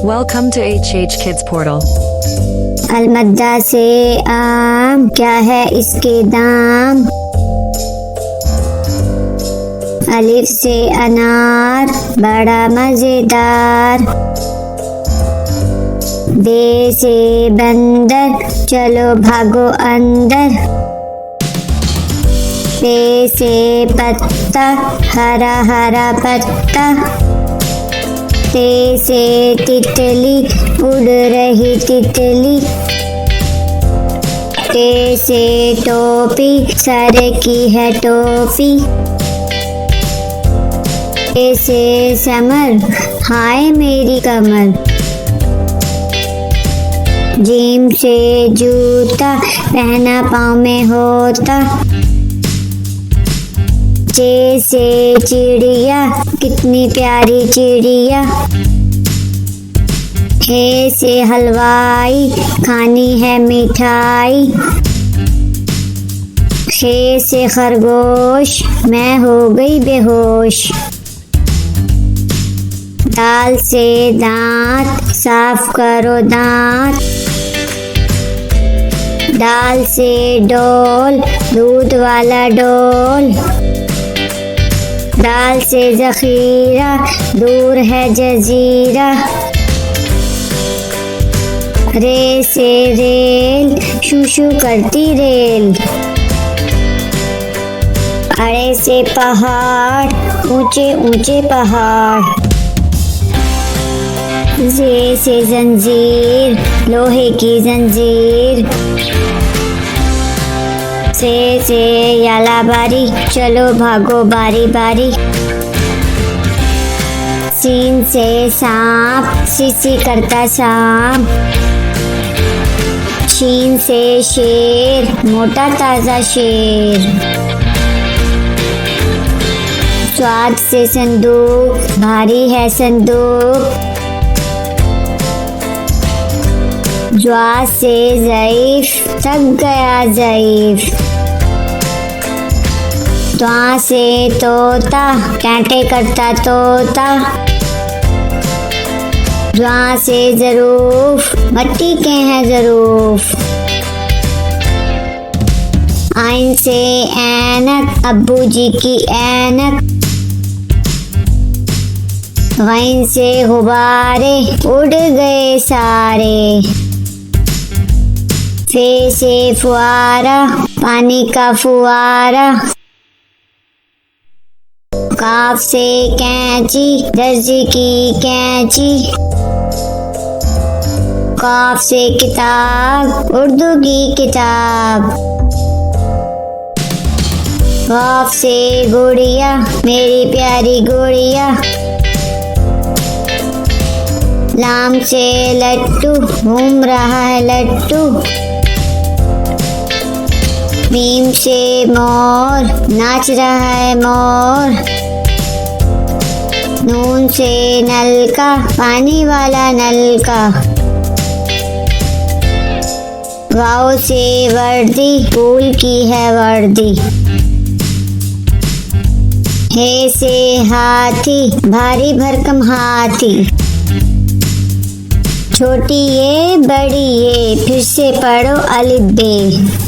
Welcome to HH Kids Portal. अलमद्दा से आम, क्या है इसके दाम। अलिफ से अनार, बड़ा मजेदार। बे से बंदर, चलो भागो अंदर। पे से पत्ता, हरा हरा पत्ता। ते से तितली, उड़ रही तितली। टे से टोपी, सर की है टोपी। टे से समर, हाय मेरी कमर। जीम से जूता, पहना पाँव में होता। चे से चिड़िया, कितनी प्यारी चिड़िया। हे से हलवाई, खानी है मिठाई। खे से खरगोश, मैं हो गई बेहोश। दाल से दांत, साफ करो दांत। दाल से डोल, दूध वाला डोल। दाल से जखीरा, दूर है जजीरा। रे से रेल, शू शू करती रेल। अरे से पहाड़, ऊंचे ऊंचे पहाड़। जे से जंजीर, लोहे की जंजीर। से याला बारी, चलो भागो बारी बारी। सीन से सांप, सीसी करता सांप। शीन से शेर, मोटा ताजा शेर। स्वाद से संदूक, भारी है संदूक। ज्वा से ज़ईफ, थक गया ज़ईफ। त्वा से तोता, कांटे करता तोता। ज्वा से ज़रूफ, मट्टी के हैं ज़रूफ। आइन से ऐनक, अब्बू जी की ऐनक। गैन से गुब्बारे, उड़ गए सारे। फे से फुआरा, पानी का फुआरा। काफ से कैंची, दर्जी की कैंची। काफ से किताब, उर्दू की किताब। काफ से गुड़िया, मेरी प्यारी गुड़िया। लाम से लट्टू, घूम रहा है लट्टू। मीम से मोर, नाच रहा है मोर। नून से नलका, पानी वाला नलका। वाव से वर्दी, फूल की है वर्दी। हे से हाथी, भारी भरकम हाथी। छोटी ये बड़ी ये, फिर से पढ़ो अलिफ बे।